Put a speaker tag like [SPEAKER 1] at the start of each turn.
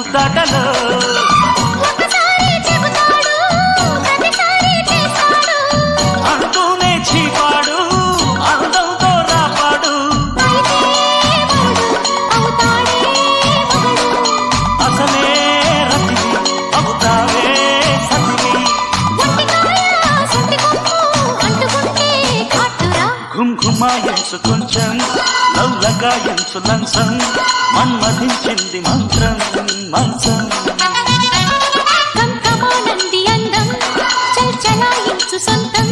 [SPEAKER 1] ముద్దాటలో అంటూనే చీపాడు అందంతో రాపాడు అసలే రతివి అవుతావే సతివి ఘుంఘుమాయించు కొంచెం లవ్లగాయించు లంచం మన్మధించింది మంత్రం మంచం
[SPEAKER 2] కంకమానంది అందం చల్ చలాయించు సొంతం